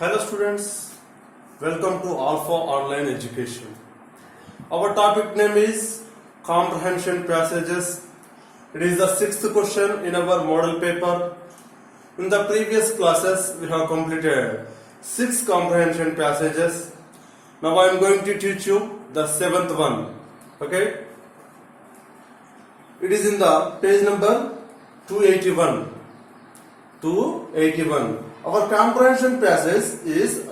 Hello students, welcome to Alpha Online Education. Our topic name is Comprehension Passages. It is the sixth question in our model paper. In the previous classes, we have completed 6 comprehension passages. Now I am going to teach you the 7th one. Okay? It is in the page number 281. 281. Our comprehension passage is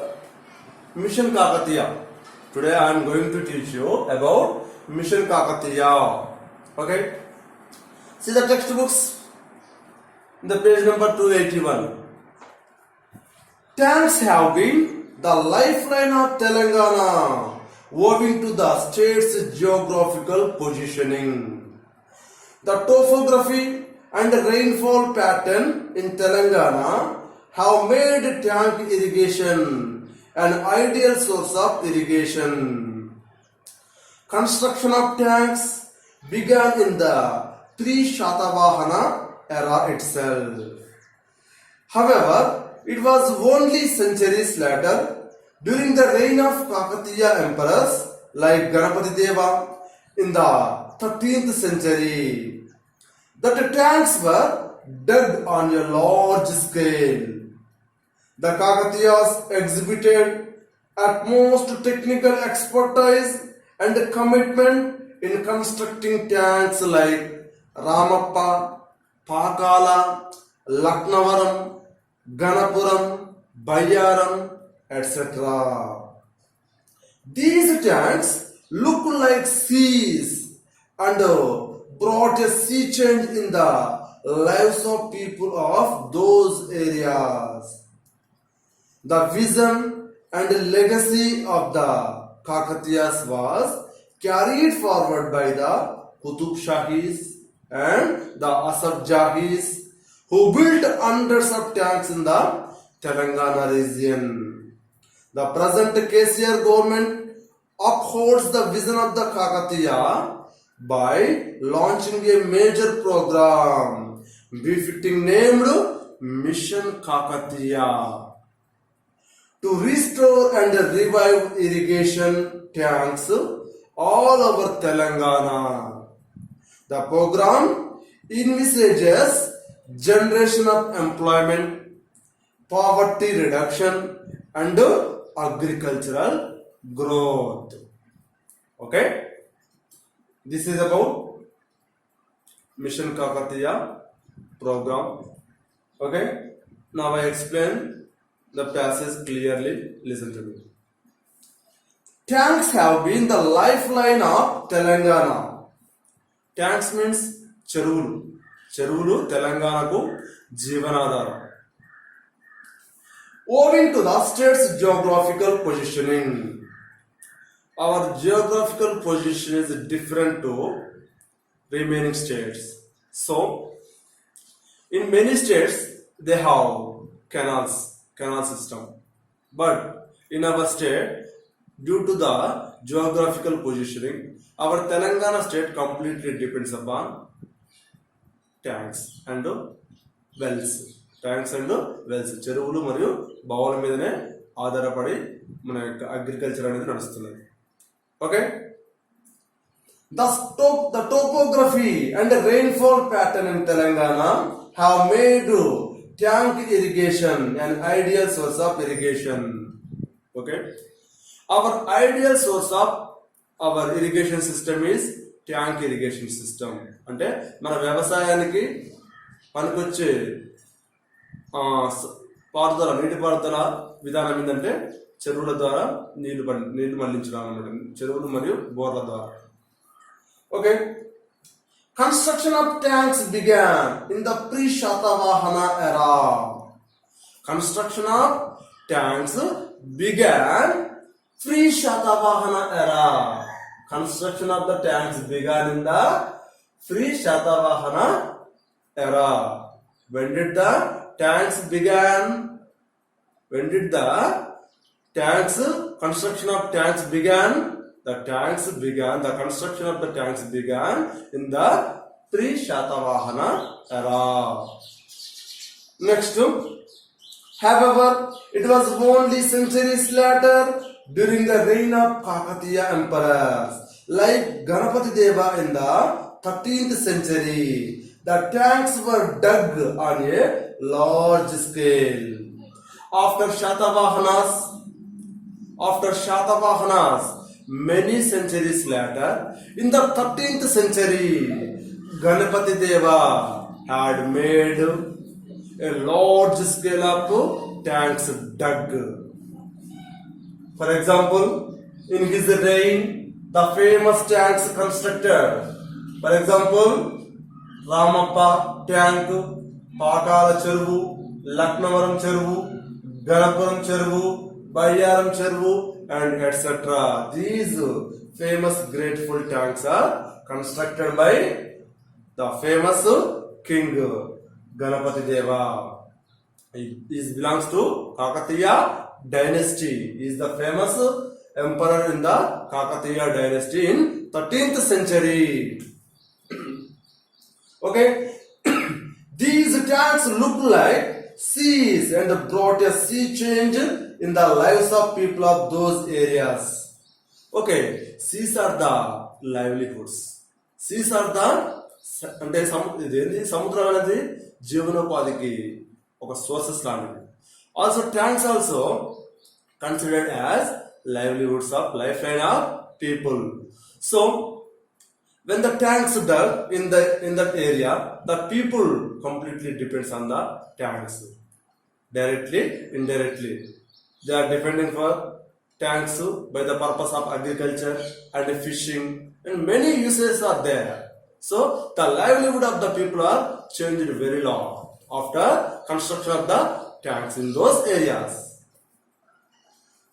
Mission Kakatiya. Today I am going to teach you about Mission Kakatiya. Okay? See the textbooks in the page number 281. Tanks have been the lifeline of Telangana owing to the state's geographical positioning. The topography and rainfall pattern in Telangana have made tank irrigation an ideal source of irrigation. Construction of tanks began in the pre-Shatavahana era itself. However, it was only centuries later, during the reign of Kakatiya emperors like Ganapati Deva in the 13th century, that the tanks were dug on a large scale. The Kakatiyas exhibited utmost technical expertise and commitment in constructing tanks like Ramappa, Pakala, Laknavaram, Ganapuram, Bayaram, etc. These tanks look like seas and brought a sea change in the lives of people of those areas. The vision and legacy of the Kakatiyas was carried forward by the Qutub Shahis and the Asaf Jahis, who built hundreds of tanks in the Telangana region. The present KCR government upholds the vision of the Kakatiya by launching a major program befitting named Mission Kakatiya to restore and revive irrigation tanks all over Telangana. The program envisages generation of employment, poverty reduction and agricultural growth. Okay? This is about Mission Kakatiya program. Okay? Now I explain the passage clearly. Listen to me. Tanks have been the lifeline of Telangana. Tanks means చెరువులు. చెరువులు తెలంగాణకు జీవనాధారం. Owing to the state's geographical positioning. Our geographical position is different to remaining states. So, in many states, they have canal system. But in our state, due to the geographical positioning, our Telangana state completely depends upon tanks and wells. Tanks and wells, చెరువులు మరియు బావుల మీదనే ఆధారపడి మన యొక్క agriculture అనేది నడుస్తున్నది. Okay, the topography and the rainfall pattern in Telangana have made tank irrigation an ideal source of irrigation. Okay, our ideal source of our irrigation system is tank irrigation system. అంటే మన వ్యవసాయానికి పనికొచ్చే పారుదల, నీటిపారుదల విధానం ఏంటంటే చెరువుల ద్వారా నీళ్లు మళ్లించడం అన్నమాట. చెరువులు మరియు బోర్ల ద్వారా. Okay, construction of tanks began in the pre-Shatavahana era. Construction of tanks began pre-Shatavahana era. Construction of the tanks began in the pre-Shatavahana era. When did the tanks began? When did the construction of tanks began? The construction of the tanks began in the pre-Shatavahana era. Next, However, it was only centuries later during the reign of Kakatiya emperors like Ganapati Deva in the 13th century. The tanks were dug on a large scale. After Shatavahanas, many centuries later, in the 13th century, Ganapati Deva had made a large scale of tanks dug. For example, in his reign, the famous tanks constructed. For example, Ramappa tank, Pakala Cheruvu, Laknavaram Cheruvu, Ganapuram Cheruvu, Bayaram Cheruvu, and etc. These famous grateful tanks are constructed by the famous king Ganapati Deva. This belongs to Kakatiya dynasty. He is the famous emperor in the Kakatiya dynasty in 13th century. Okay, these tanks look like seas and brought a sea change in the lives of people of those areas. Okay, seas are the livelihoods. Seas are the అంటే ఇదేంటి సముద్రం అనేది జీవనోపాధికి ఒక sources లాంటివి. Also tanks also considered as livelihoods of lifeline of people. So when the tanks dug in that area, the people completely depends on the tanks. Directly, indirectly. They are depending for tanks by the purpose of agriculture and fishing, and many uses are there. So the livelihood of the people are changed very long after construction of the tanks in those areas.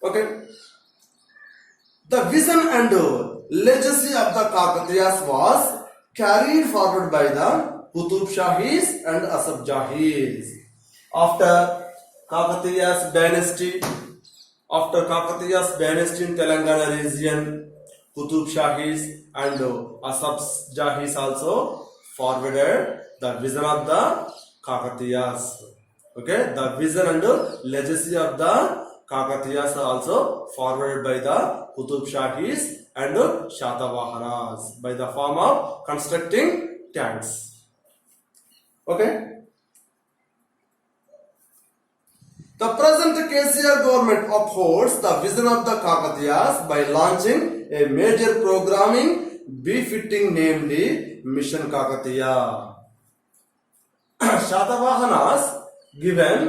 Okay. The vision and legacy of the Kakatiyas was carried forward by the Qutub Shahis and Asaf Jahis. After Kakatiya's dynasty in Telangana region, Qutub Shahis and Asaf Jahis also forwarded the vision of the Kakatiyas. Okay, the vision and legacy of the Kakatiyas are also forwarded by the Qutub Shahis and Shatavahanas by the form of constructing tanks. Okay. The present KCR government upholds the vision of the Kakatiyas by launching a major programming befitting namely Mission Kakatiya. Shatavahanas given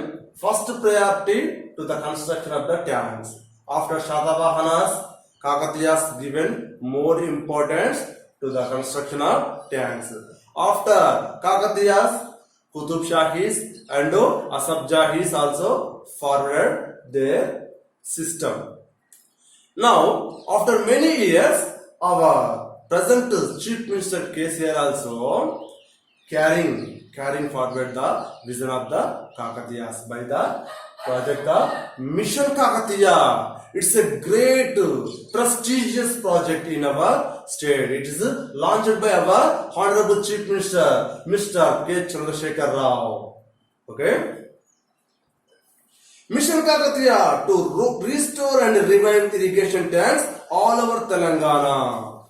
first priority to the construction of the tanks. After Shatavahanas, Kakatiyas given more importance to the construction of tanks. After Kakatiyas, Qutub Shahis and Asaf Jahis also forwarded their system. Now, after many years, our present Chief Minister KCR also carrying forward the vision of the Kakatiyas by the project of Mission Kakatiya. It's a great prestigious project in our state. It is launched by our Honorable Chief Minister, Mr. K. Chandrasekhar Rao. Okay? Mission Kakatiya to restore and revive irrigation tanks all over Telangana.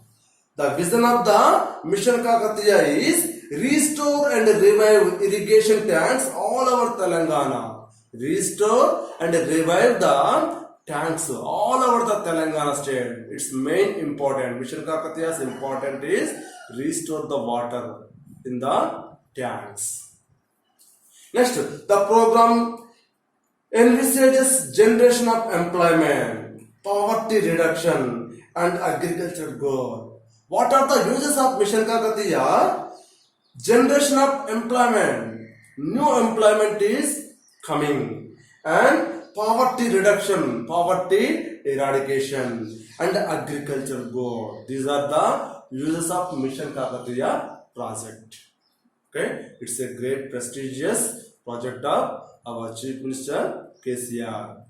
The vision of the Mission Kakatiya is restore and revive irrigation tanks all over Telangana. Restore and revive the tanks all over the Telangana state. Its main important, Mission Kakatiya's important is restore the water in the tanks. Next, the program envisages generation of employment, poverty reduction and agriculture growth. What are the uses of Mission Kakatiya? Generation of employment. New employment is coming. And poverty reduction, poverty eradication and agriculture growth. These are the uses of Mission Kakatiya project. Okay, it's a great prestigious project of our Chief Minister KCR.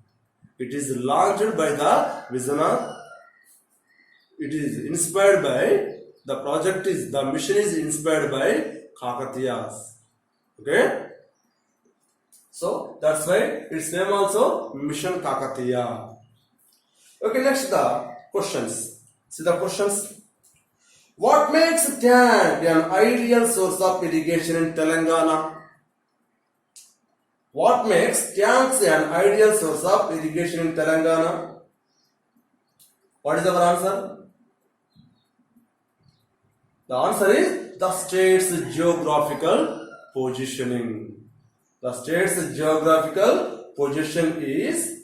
It is launched by the vision of, it is inspired by, the mission is inspired by Kakatiyas. Okay, So that's why its name also Mission Kakatiya. Okay, next the questions. See the questions. What makes tank an ideal source of irrigation in Telangana? What makes tanks an ideal source of irrigation in Telangana? What is our answer? The answer is the state's geographical positioning. The state's geographical position is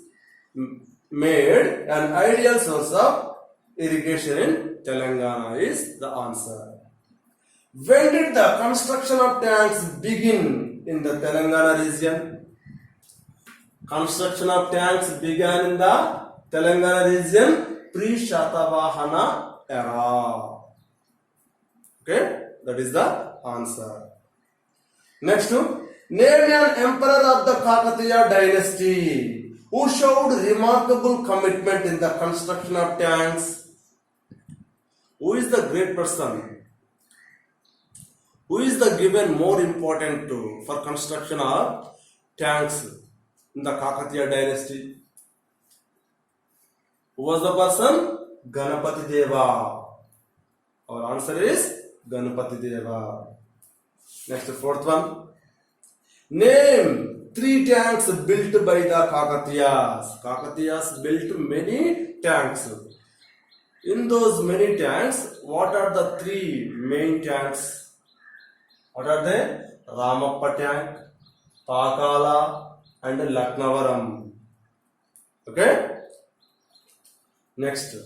made an ideal source of irrigation in Telangana is the answer. When did the construction of tanks begin in the Telangana region? Construction of tanks began in the Telangana region pre-Shatavahana era. Okay, that is the answer. Next, name an emperor of the Kakatiya dynasty who showed remarkable commitment in the construction of tanks. Who is the great person? Who is the given more important to for construction of tanks in the Kakatiya dynasty? Who was the person? Ganapati Deva. Our answer is Ganapati Deva. Next, fourth one. Name 3 tanks built by the Kakatiyas. Kakatiyas built many tanks. In those many tanks, what are the 3 main tanks? What are they? Ramappa tank, Pakala, and Laknavaram. Okay? Next.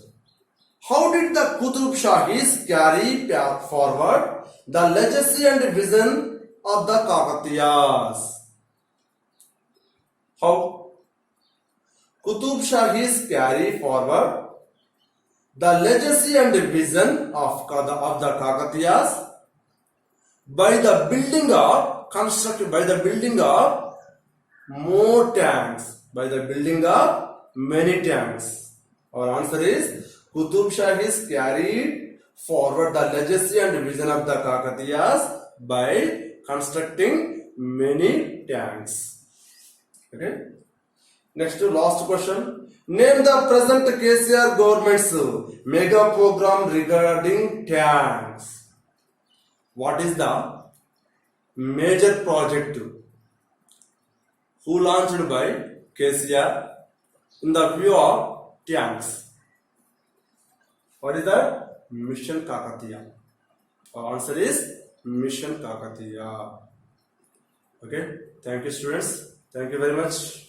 How did the Qutub Shahis carry forward the legacy and vision of the Kakatiyas? How? Qutub Shahis carry forward the legacy and vision of the Kakatiyas by the building of more tanks, by the building of many tanks. Our answer is Qutub Shahis carried forward the legacy and vision of the Kakatiyas by constructing many tanks. Okay. Next to last question. Name the present KCR government's mega program regarding tanks. What is the major project who launched by KCR in the view of tanks? What is that? Mission Kakatiya. Our answer is Mission Kakatiya. Okay. Thank you, students. Thank you very much.